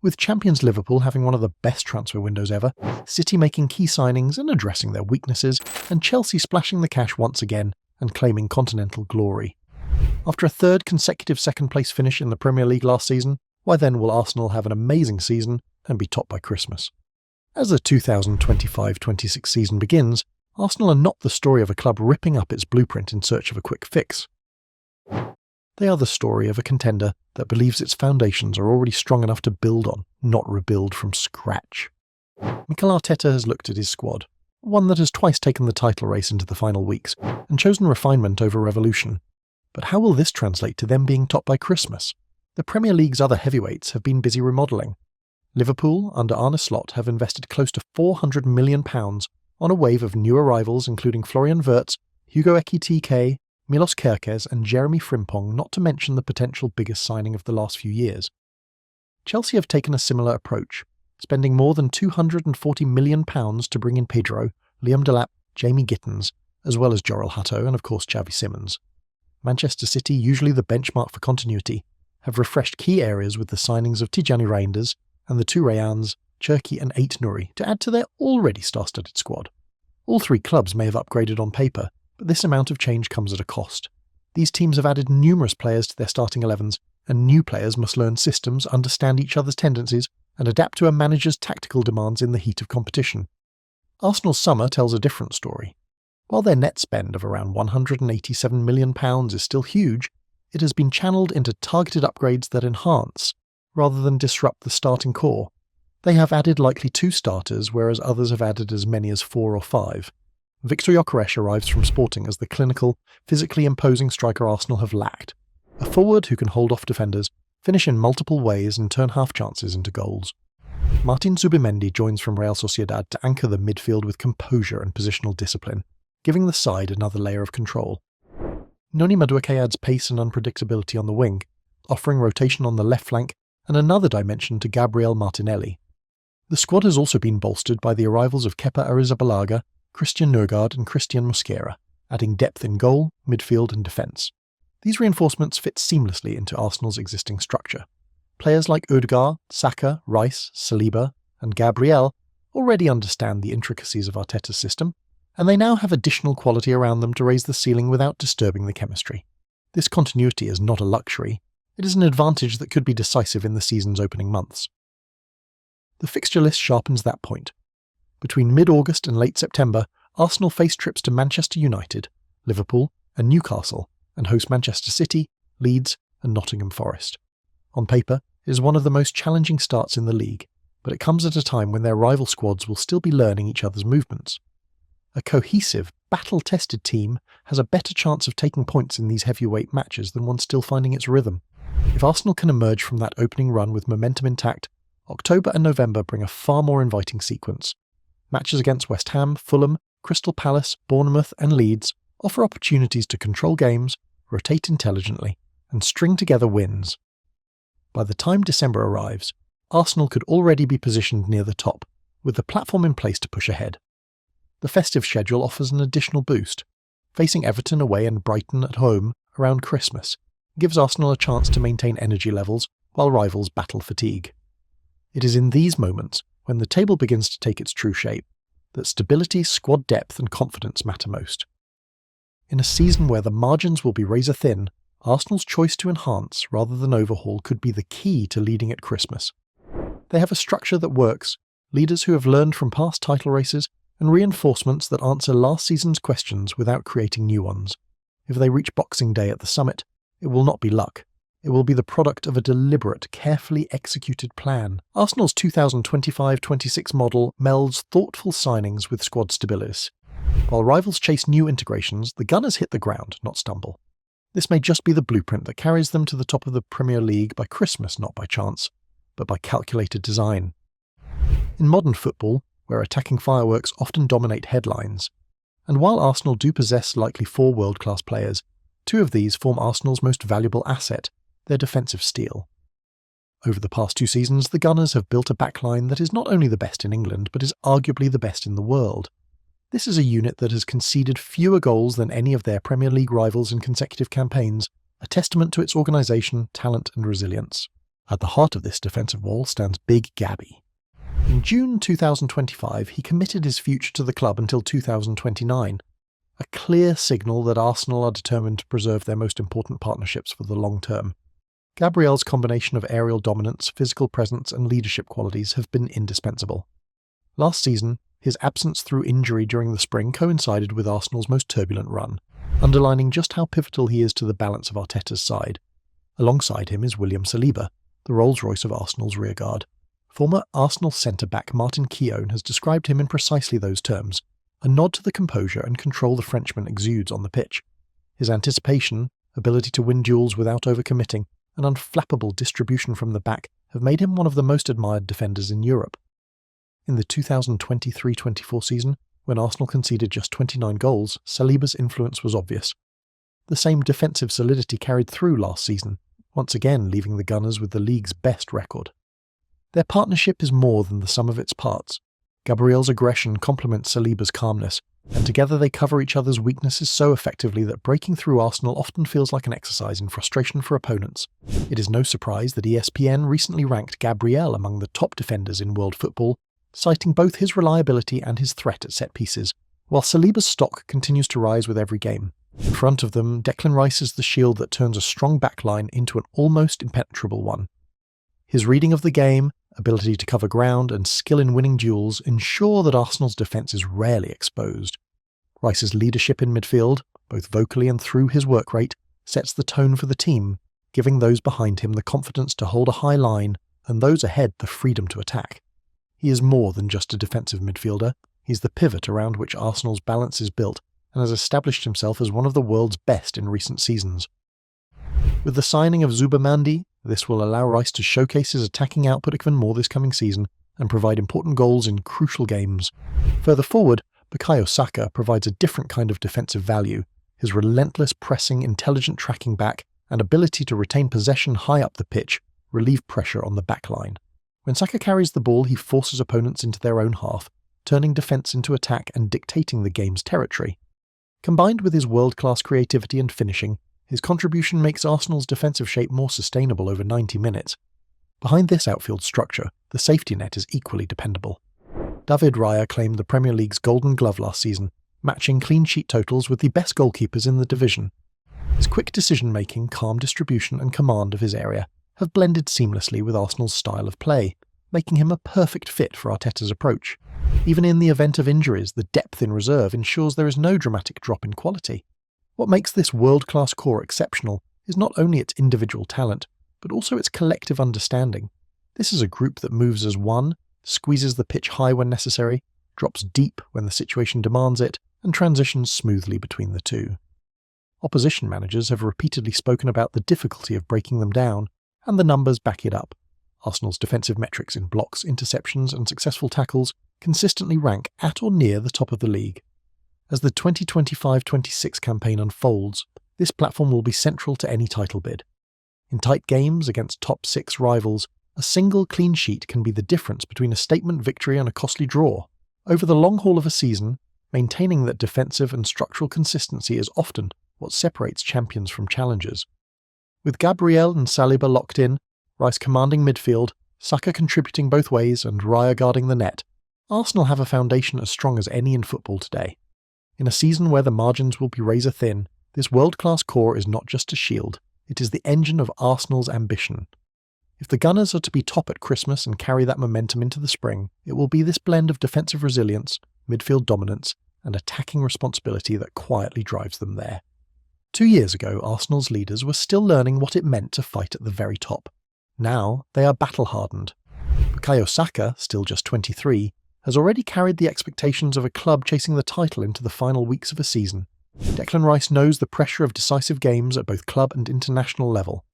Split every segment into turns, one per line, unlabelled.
With champions Liverpool having one of the best transfer windows ever, City making key signings and addressing their weaknesses, and Chelsea splashing the cash once again and claiming continental glory. After a third consecutive second-place finish in the Premier League last season, why then will Arsenal have an amazing season and be topped by Christmas? As the 2025-26 season begins, Arsenal are not the story of a club ripping up its blueprint in search of a quick fix. They are the story of a contender that believes its foundations are already strong enough to build on, not rebuild from scratch. Mikel Arteta has looked at his squad, one that has twice taken the title race into the final weeks, and chosen refinement over revolution. But how will this translate to them being topped by Christmas? The Premier League's other heavyweights have been busy remodelling. Liverpool, under Arne Slot, have invested close to £400 million on a wave of new arrivals including Florian Wirtz, Hugo Ekitike, Milos Kerkez and Jeremy Frimpong, not to mention the potential biggest signing of the last few years. Chelsea have taken a similar approach, spending more than £240 million to bring in Pedro, Liam Delap, Jamie Gittins, as well as Jorel Hutto and of course Xavi Simons. Manchester City, usually the benchmark for continuity, have refreshed key areas with the signings of Tijani Reinders and the two Rayans, Cherki and Ait Nouri to add to their already star-studded squad. All three clubs may have upgraded on paper, but this amount of change comes at a cost. These teams have added numerous players to their starting 11s, and new players must learn systems, understand each other's tendencies, and adapt to a manager's tactical demands in the heat of competition. Arsenal's summer tells a different story. While their net spend of around £187 million is still huge, it has been channeled into targeted upgrades that enhance, rather than disrupt the starting core. They have added likely 2 starters, whereas others have added as many as 4 or 5. Viktor Gyökeres arrives from Sporting as the clinical, physically imposing striker Arsenal have lacked. A forward who can hold off defenders, finish in multiple ways and turn half-chances into goals. Martin Zubimendi joins from Real Sociedad to anchor the midfield with composure and positional discipline, giving the side another layer of control. Noni Madueke adds pace and unpredictability on the wing, offering rotation on the left flank and another dimension to Gabriel Martinelli. The squad has also been bolstered by the arrivals of Kepa Arrizabalaga, Christian Nørgaard and Christian Mosquera, adding depth in goal, midfield and defence. These reinforcements fit seamlessly into Arsenal's existing structure. Players like Ødegaard, Saka, Rice, Saliba and Gabriel already understand the intricacies of Arteta's system, and they now have additional quality around them to raise the ceiling without disturbing the chemistry. This continuity is not a luxury, it is an advantage that could be decisive in the season's opening months. The fixture list sharpens that point. Between mid-August and late September, Arsenal face trips to Manchester United, Liverpool and Newcastle, and host Manchester City, Leeds and Nottingham Forest. On paper, it is one of the most challenging starts in the league, but it comes at a time when their rival squads will still be learning each other's movements. A cohesive, battle-tested team has a better chance of taking points in these heavyweight matches than one still finding its rhythm. If Arsenal can emerge from that opening run with momentum intact, October and November bring a far more inviting sequence. Matches against West Ham, Fulham, Crystal Palace, Bournemouth and Leeds offer opportunities to control games, rotate intelligently, and string together wins. By the time December arrives, Arsenal could already be positioned near the top, with the platform in place to push ahead. The festive schedule offers an additional boost. Facing Everton away and Brighton at home around Christmas gives Arsenal a chance to maintain energy levels while rivals battle fatigue. It is in these moments, when the table begins to take its true shape, that stability, squad depth and confidence matter most. In a season where the margins will be razor thin, Arsenal's choice to enhance rather than overhaul could be the key to leading at Christmas. They have a structure that works, leaders who have learned from past title races, and reinforcements that answer last season's questions without creating new ones. If they reach Boxing Day at the summit, it will not be luck. It will be the product of a deliberate, carefully executed plan. Arsenal's 2025-26 model melds thoughtful signings with squad stability. While rivals chase new integrations, the Gunners hit the ground, not stumble. This may just be the blueprint that carries them to the top of the Premier League by Christmas, not by chance, but by calculated design. In modern football, where attacking fireworks often dominate headlines, and while Arsenal do possess likely 4 world-class players, 2 of these form Arsenal's most valuable asset, their defensive steel. Over the past 2 seasons, the Gunners have built a backline that is not only the best in England, but is arguably the best in the world. This is a unit that has conceded fewer goals than any of their Premier League rivals in consecutive campaigns, a testament to its organisation, talent and resilience. At the heart of this defensive wall stands Big Gabby. In June 2025, he committed his future to the club until 2029, a clear signal that Arsenal are determined to preserve their most important partnerships for the long term. Gabriel's combination of aerial dominance, physical presence and leadership qualities have been indispensable. Last season, his absence through injury during the spring coincided with Arsenal's most turbulent run, underlining just how pivotal he is to the balance of Arteta's side. Alongside him is William Saliba, the Rolls-Royce of Arsenal's rearguard. Former Arsenal centre-back Martin Keown has described him in precisely those terms, a nod to the composure and control the Frenchman exudes on the pitch. His anticipation, ability to win duels without overcommitting, and unflappable distribution from the back have made him one of the most admired defenders in Europe. In the 2023-24 season, when Arsenal conceded just 29 goals, Saliba's influence was obvious. The same defensive solidity carried through last season, once again leaving the Gunners with the league's best record. Their partnership is more than the sum of its parts. Gabriel's aggression complements Saliba's calmness, and together they cover each other's weaknesses so effectively that breaking through Arsenal often feels like an exercise in frustration for opponents. It is no surprise that ESPN recently ranked Gabriel among the top defenders in world football, citing both his reliability and his threat at set pieces, while Saliba's stock continues to rise with every game. In front of them, Declan Rice is the shield that turns a strong backline into an almost impenetrable one. His reading of the game, ability to cover ground, and skill in winning duels ensure that Arsenal's defence is rarely exposed. Rice's leadership in midfield, both vocally and through his work rate, sets the tone for the team, giving those behind him the confidence to hold a high line and those ahead the freedom to attack. He is more than just a defensive midfielder, he's the pivot around which Arsenal's balance is built and has established himself as one of the world's best in recent seasons. With the signing of Zubamandi, this will allow Rice to showcase his attacking output even more this coming season and provide important goals in crucial games. Further forward, Bukayo Saka provides a different kind of defensive value. His relentless pressing, intelligent tracking back, and ability to retain possession high up the pitch relieve pressure on the back line. When Saka carries the ball, he forces opponents into their own half, turning defence into attack and dictating the game's territory. Combined with his world-class creativity and finishing, his contribution makes Arsenal's defensive shape more sustainable over 90 minutes. Behind this outfield structure, the safety net is equally dependable. David Raya claimed the Premier League's Golden Glove last season, matching clean sheet totals with the best goalkeepers in the division. His quick decision-making, calm distribution and command of his area have blended seamlessly with Arsenal's style of play, making him a perfect fit for Arteta's approach. Even in the event of injuries, the depth in reserve ensures there is no dramatic drop in quality. What makes this world-class core exceptional is not only its individual talent, but also its collective understanding. This is a group that moves as one, squeezes the pitch high when necessary, drops deep when the situation demands it, and transitions smoothly between the two. Opposition managers have repeatedly spoken about the difficulty of breaking them down, and the numbers back it up. Arsenal's defensive metrics in blocks, interceptions, and successful tackles consistently rank at or near the top of the league. As the 2025-26 campaign unfolds, this platform will be central to any title bid. In tight games against top 6 rivals, a single clean sheet can be the difference between a statement victory and a costly draw. Over the long haul of a season, maintaining that defensive and structural consistency is often what separates champions from challengers. With Gabriel and Saliba locked in, Rice commanding midfield, Saka contributing both ways and Raya guarding the net, Arsenal have a foundation as strong as any in football today. In a season where the margins will be razor thin, this world-class core is not just a shield, it is the engine of Arsenal's ambition. If the Gunners are to be top at Christmas and carry that momentum into the spring, it will be this blend of defensive resilience, midfield dominance, and attacking responsibility that quietly drives them there. 2 years ago, Arsenal's leaders were still learning what it meant to fight at the very top. Now, they are battle-hardened. Bukayo Saka, still just 23, has already carried the expectations of a club chasing the title into the final weeks of a season. Declan Rice knows the pressure of decisive games at both club and international level.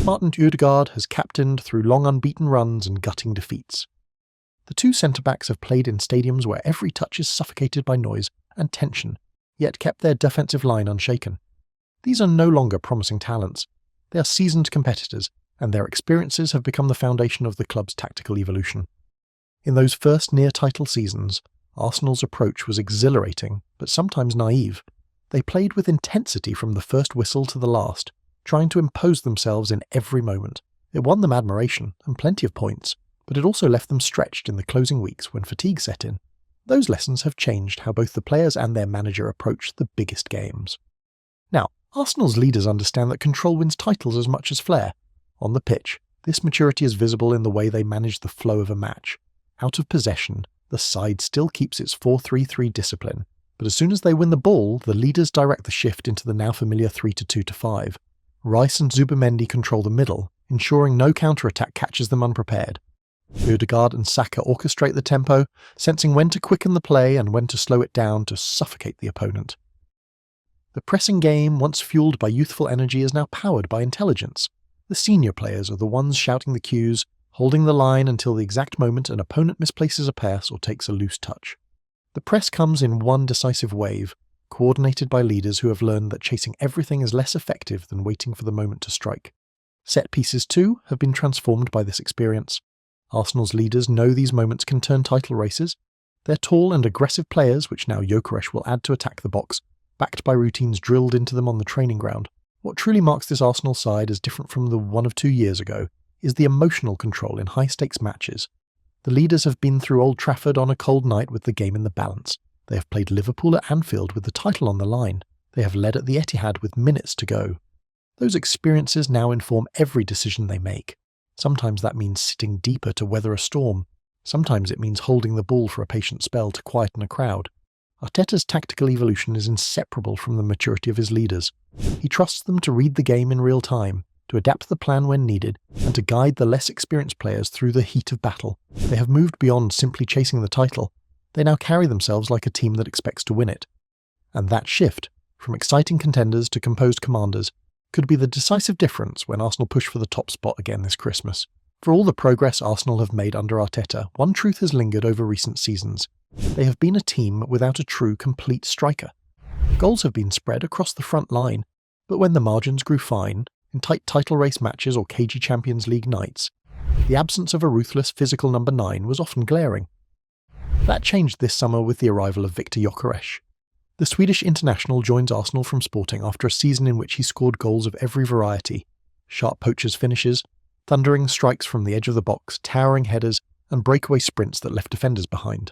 Martin Ødegaard has captained through long unbeaten runs and gutting defeats. The two centre-backs have played in stadiums where every touch is suffocated by noise and tension, yet kept their defensive line unshaken. These are no longer promising talents. They are seasoned competitors, and their experiences have become the foundation of the club's tactical evolution. In those first near-title seasons, Arsenal's approach was exhilarating, but sometimes naive. They played with intensity from the first whistle to the last, trying to impose themselves in every moment, It won them admiration and plenty of points, but it also left them stretched in the closing weeks when fatigue set in. Those lessons have changed how both the players and their manager approach the biggest games. Now, Arsenal's leaders understand that control wins titles as much as flair. On the pitch, this maturity is visible in the way they manage the flow of a match. Out of possession, the side still keeps its 4-3-3 discipline, but as soon as they win the ball, the leaders direct the shift into the now familiar 3-2-5. Rice and Zubimendi control the middle, ensuring no counter-attack catches them unprepared. Ødegaard and Saka orchestrate the tempo, sensing when to quicken the play and when to slow it down to suffocate the opponent. The pressing game, once fueled by youthful energy, is now powered by intelligence. The senior players are the ones shouting the cues, holding the line until the exact moment an opponent misplaces a pass or takes a loose touch. The press comes in one decisive wave, coordinated by leaders who have learned that chasing everything is less effective than waiting for the moment to strike. Set pieces, too, have been transformed by this experience. Arsenal's leaders know these moments can turn title races. They're tall and aggressive players, which now Gyökeres will add to attack the box, backed by routines drilled into them on the training ground. What truly marks this Arsenal side as different from the one of 2 years ago is the emotional control in high-stakes matches. The leaders have been through Old Trafford on a cold night with the game in the balance. They have played Liverpool at Anfield with the title on the line. They have led at the Etihad with minutes to go. Those experiences now inform every decision they make. Sometimes that means sitting deeper to weather a storm. Sometimes it means holding the ball for a patient spell to quieten a crowd. Arteta's tactical evolution is inseparable from the maturity of his leaders. He trusts them to read the game in real time, to adapt the plan when needed, and to guide the less experienced players through the heat of battle. They have moved beyond simply chasing the title. They now carry themselves like a team that expects to win it. And that shift, from exciting contenders to composed commanders, could be the decisive difference when Arsenal push for the top spot again this Christmas. For all the progress Arsenal have made under Arteta, one truth has lingered over recent seasons. They have been a team without a true, complete striker. Goals have been spread across the front line, but when the margins grew fine, in tight title race matches or cagey Champions League nights, the absence of a ruthless physical number 9 was often glaring. That changed this summer with the arrival of Viktor Gyökeres. The Swedish international joins Arsenal from Sporting after a season in which he scored goals of every variety: sharp poachers' finishes, thundering strikes from the edge of the box, towering headers, and breakaway sprints that left defenders behind.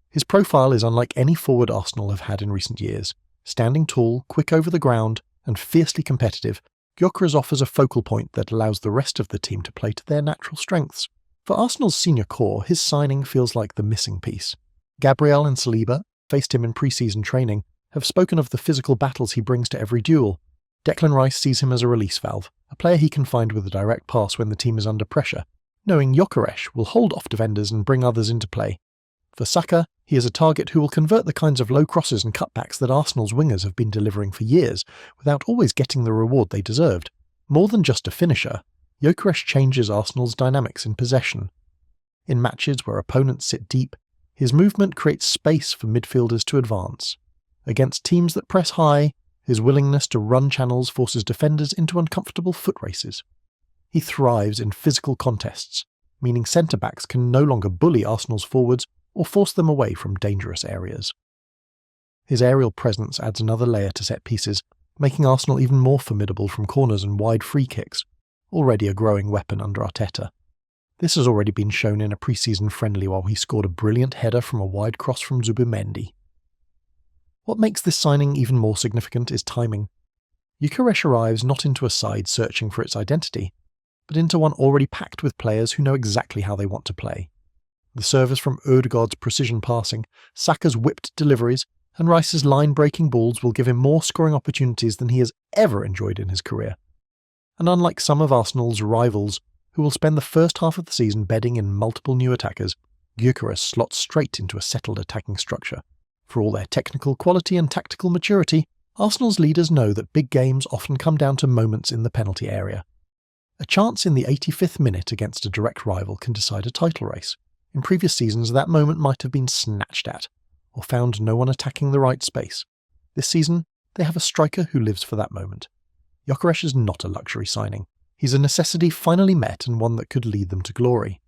His profile is unlike any forward Arsenal have had in recent years. Standing tall, quick over the ground, and fiercely competitive, Gyökeres offers a focal point that allows the rest of the team to play to their natural strengths. For Arsenal's senior core, his signing feels like the missing piece. Gabriel and Saliba, faced him in pre-season training, have spoken of the physical battles he brings to every duel. Declan Rice sees him as a release valve, a player he can find with a direct pass when the team is under pressure, knowing Gyökeres will hold off defenders and bring others into play. For Saka, he is a target who will convert the kinds of low crosses and cutbacks that Arsenal's wingers have been delivering for years, without always getting the reward they deserved. More than just a finisher, Gyökeres changes Arsenal's dynamics in possession. In matches where opponents sit deep, his movement creates space for midfielders to advance. Against teams that press high, his willingness to run channels forces defenders into uncomfortable foot races. He thrives in physical contests, meaning centre-backs can no longer bully Arsenal's forwards or force them away from dangerous areas. His aerial presence adds another layer to set pieces, making Arsenal even more formidable from corners and wide free kicks, already a growing weapon under Arteta. This has already been shown in a pre-season friendly while he scored a brilliant header from a wide cross from Zubimendi. What makes this signing even more significant is timing. Gyökeres arrives not into a side searching for its identity, but into one already packed with players who know exactly how they want to play. The service from Ødegaard's precision passing, Saka's whipped deliveries, and Rice's line-breaking balls will give him more scoring opportunities than he has ever enjoyed in his career. And unlike some of Arsenal's rivals, who will spend the first half of the season bedding in multiple new attackers, Gyökeres slots straight into a settled attacking structure. For all their technical quality and tactical maturity, Arsenal's leaders know that big games often come down to moments in the penalty area. A chance in the 85th minute against a direct rival can decide a title race. In previous seasons, that moment might have been snatched at, or found no one attacking the right space. This season, they have a striker who lives for that moment. Gyökeres is not a luxury signing. He's a necessity finally met and one that could lead them to glory.